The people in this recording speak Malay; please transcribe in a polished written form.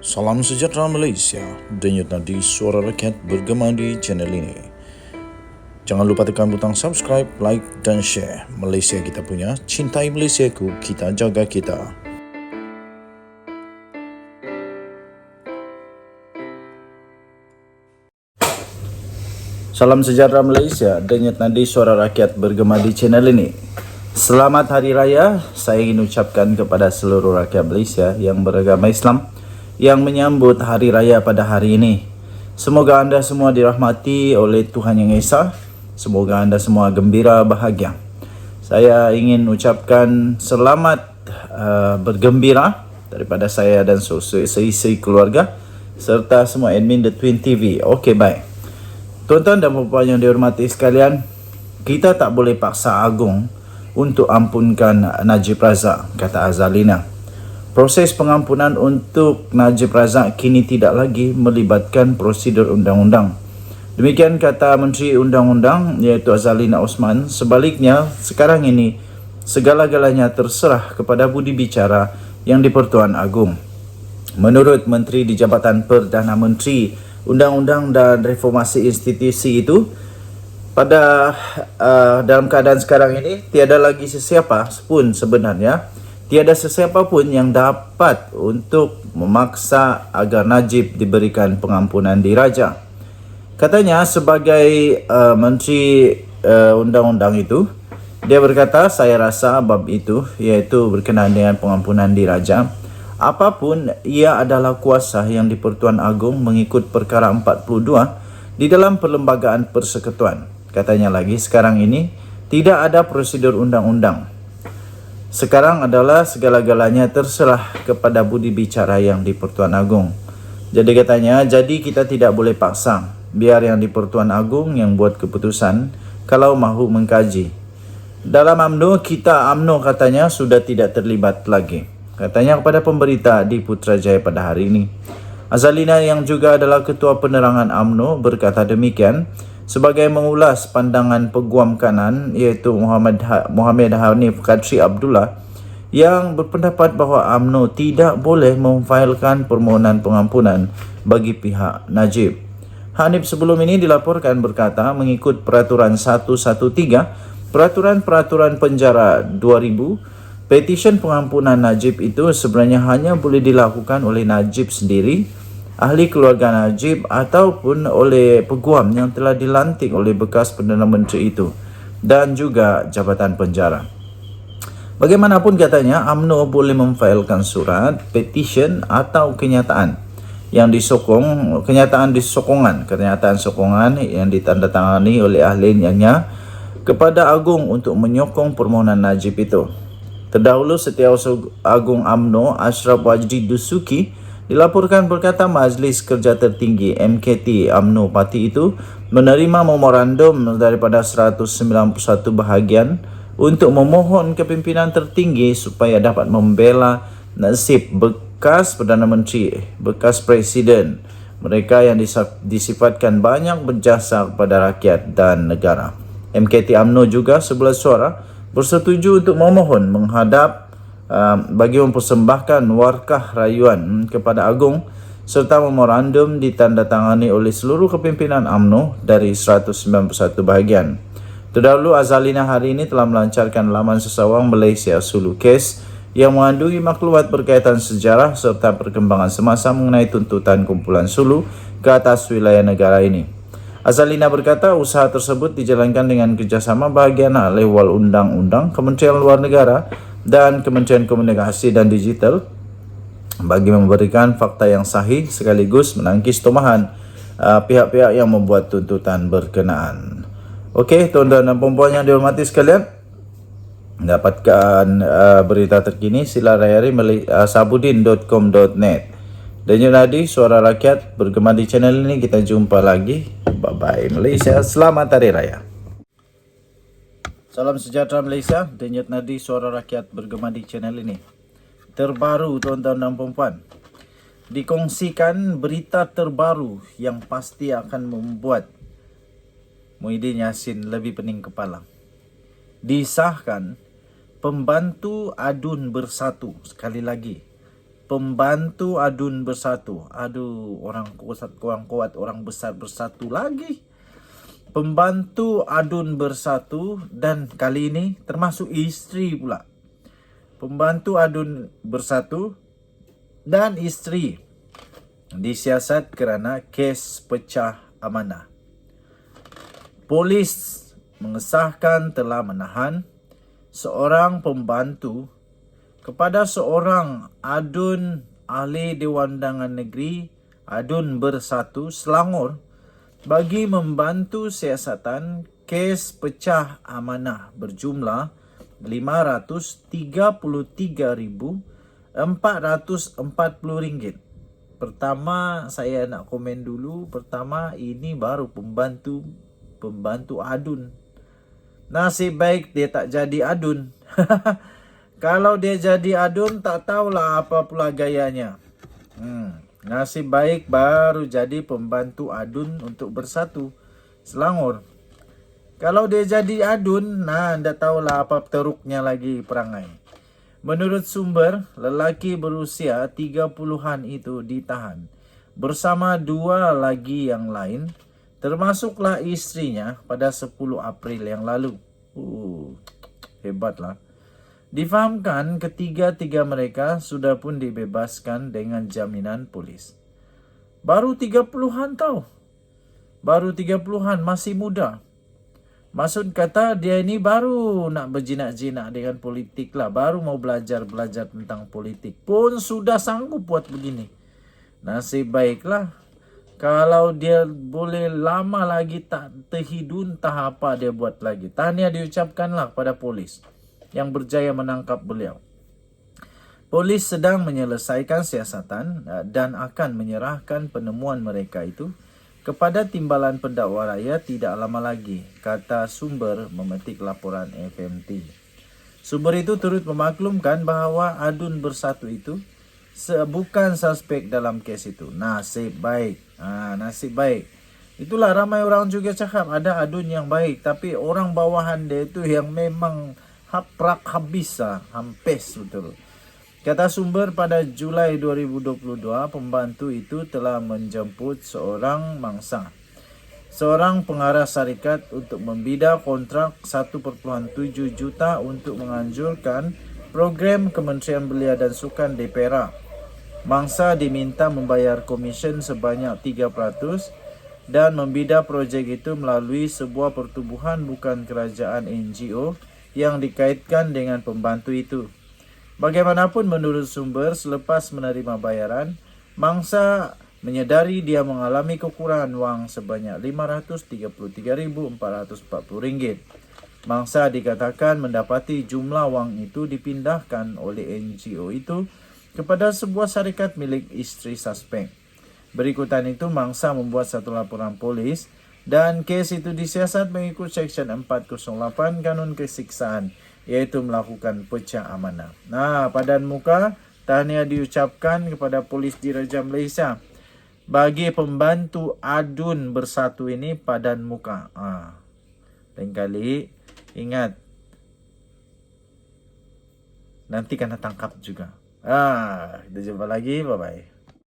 Salam sejahtera Malaysia, denyut nadi suara rakyat bergema di channel ini. Jangan lupa tekan butang subscribe, like dan share. Malaysia kita punya, cintai Malaysiaku, kita jaga kita. Salam sejahtera Malaysia, denyut nadi suara rakyat bergema di channel ini. Selamat Hari Raya, saya ingin ucapkan kepada seluruh rakyat Malaysia yang beragama Islam yang menyambut Hari Raya pada hari ini. Semoga anda semua dirahmati oleh Tuhan Yang Esa. Semoga anda semua gembira, bahagia. Saya ingin ucapkan selamat bergembira daripada saya dan seisi keluarga serta semua admin The Twin TV. Okey, baik. Tuan-tuan dan puan-puan yang dihormati sekalian, kita tak boleh paksa Agong untuk ampunkan Najib Razak, kata Azalina. Proses pengampunan untuk Najib Razak kini tidak lagi melibatkan prosedur undang-undang. Demikian kata Menteri Undang-Undang iaitu Azalina Osman. Sebaliknya, sekarang ini segala-galanya terserah kepada budi bicara yang di-Pertuan Agong. Menurut Menteri di Jabatan Perdana Menteri Undang-Undang dan Reformasi Institusi itu, pada dalam keadaan sekarang ini tiada lagi sesiapa pun sebenarnya, tiada sesiapa pun yang dapat untuk memaksa agar Najib diberikan pengampunan diraja. Katanya sebagai Menteri Undang-Undang itu, dia berkata, saya rasa bab itu iaitu berkenaan dengan pengampunan diraja, apapun ia adalah kuasa yang di-Pertuan Agong mengikut perkara 42 di dalam Perlembagaan Persekutuan. Katanya lagi, sekarang ini tidak ada prosedur undang-undang. Sekarang adalah segala-galanya terserah kepada budi bicara yang di-Pertuan Agong. Jadi katanya, jadi kita tidak boleh paksa. Biar yang di-Pertuan Agong yang buat keputusan kalau mahu mengkaji. Dalam UMNO, kita UMNO katanya sudah tidak terlibat lagi. Katanya kepada pemberita di Putrajaya pada hari ini. Azalina yang juga adalah Ketua Penerangan UMNO berkata demikian sebagai mengulas pandangan Peguam Kanan iaitu Muhammad Hanif Kadri Abdullah yang berpendapat bahawa UMNO tidak boleh memfailkan permohonan pengampunan bagi pihak Najib. Hanif sebelum ini dilaporkan berkata mengikut Peraturan 113 Peraturan Penjara 2000, petisyen pengampunan Najib itu sebenarnya hanya boleh dilakukan oleh Najib sendiri, ahli keluarga Najib ataupun oleh peguam yang telah dilantik oleh bekas Perdana Menteri itu dan juga Jabatan Penjara. Bagaimanapun katanya, UMNO boleh memfailkan surat, petisyen atau kenyataan yang disokong, kenyataan sokongan yang ditandatangani oleh ahlinya kepada Agong untuk menyokong permohonan Najib itu. Terdahulu Setiausaha Agong UMNO Ashraf Wajdi Dusuki dilaporkan berkata Majlis Kerja Tertinggi MKT UMNO Parti itu menerima memorandum daripada 191 bahagian untuk memohon kepimpinan tertinggi supaya dapat membela nasib bekas Perdana Menteri, bekas Presiden, mereka yang disifatkan banyak berjasa kepada rakyat dan negara. MKT UMNO juga 11 suara bersetuju untuk memohon menghadap bagi mempersembahkan warkah rayuan kepada Agong serta memorandum ditandatangani oleh seluruh kepimpinan UMNO dari 191 bahagian. Terdahulu Azalina hari ini telah melancarkan laman sesawang Malaysia Sulu Case yang mengandungi maklumat berkaitan sejarah serta perkembangan semasa mengenai tuntutan kumpulan Sulu ke atas wilayah negara ini. Azalina berkata usaha tersebut dijalankan dengan kerjasama bahagian lewal undang-undang, Kementerian Luar Negara dan Kementerian Komunikasi dan Digital bagi memberikan fakta yang sahih sekaligus menangkis tomahan pihak-pihak yang membuat tuntutan berkenaan. Okey, tuan-tuan dan puan-puan yang dihormati sekalian, dapatkan berita terkini sila layari sabudin.com.net. Denyut nadi suara rakyat bergema di channel ini. Kita jumpa lagi. Bye-bye Malaysia. Selamat Hari Raya. Salam sejahtera Malaysia, denyut nadi suara rakyat bergema di channel ini. Terbaru tuan-tuan dan puan-puan, dikongsikan berita terbaru yang pasti akan membuat Muhyiddin Yassin lebih pening kepala. Disahkan pembantu adun bersatu, sekali lagi, Pembantu adun bersatu. Aduh, orang kuat, orang besar bersatu lagi. Pembantu adun bersatu, dan kali ini termasuk istri pula. Pembantu adun bersatu dan istri disiasat kerana kes pecah amanah. Polis mengesahkan telah menahan seorang pembantu kepada seorang adun ahli Dewan Undangan Negeri Adun Bersatu Selangor bagi membantu siasatan kes pecah amanah berjumlah RM533,440. Pertama, saya nak komen dulu. Pertama, ini baru pembantu adun. Nasib baik dia tak jadi adun. Kalau dia jadi adun, tak tahulah apa pula gayanya. Nasib baik baru jadi pembantu adun untuk Bersatu Selangor. Kalau dia jadi adun, anda tahulah apa teruknya lagi perangai. Menurut sumber, lelaki berusia 30-an itu ditahan bersama 2 lagi yang lain, termasuklah istrinya pada 10 April yang lalu. Hebatlah. Difahamkan ketiga-tiga mereka sudah pun dibebaskan dengan jaminan polis. Baru 30-an tau. Baru 30-an, masih muda. Maksud kata dia ini baru nak berjinak-jinak dengan politik lah. Baru mau belajar tentang politik. Pun sudah sanggup buat begini. Nasib baiklah. Kalau dia boleh lama lagi tak terhidun, tak apa dia buat lagi. Tahniah diucapkanlah kepada polis yang berjaya menangkap beliau. Polis sedang menyelesaikan siasatan dan akan menyerahkan penemuan mereka itu kepada Timbalan Pendakwa Raya tidak lama lagi, kata sumber memetik laporan FMT. Sumber itu turut memaklumkan bahawa adun Bersatu itu bukan suspek dalam kes itu. Nasib baik. Nasib baik. Itulah ramai orang juga cakap ada adun yang baik, tapi orang bawahan dia itu yang memang haprak habis hampes betul. Kata sumber, pada Julai 2022, pembantu itu telah menjemput seorang mangsa, seorang pengarah syarikat untuk membida kontrak 1.7 juta untuk menganjurkan program Kementerian Belia dan Sukan di Perak. Mangsa diminta membayar komisen sebanyak 3% dan membida projek itu melalui sebuah pertubuhan bukan kerajaan NGO yang dikaitkan dengan pembantu itu. Bagaimanapun menurut sumber, selepas menerima bayaran, mangsa menyedari dia mengalami kekurangan wang sebanyak RM533,440. Mangsa dikatakan mendapati jumlah wang itu dipindahkan oleh NGO itu kepada sebuah syarikat milik isteri suspek. Berikutan itu, mangsa membuat satu laporan polis dan kes itu disiasat mengikut Seksyen 408 Kanun Kesiksaan, iaitu melakukan pecah amanah. Padan muka, tahniah diucapkan kepada polis Diraja Malaysia. Bagi pembantu adun Bersatu ini, padan muka. Lain kali, ingat, nanti kena tangkap juga. Kita jumpa lagi, bye-bye.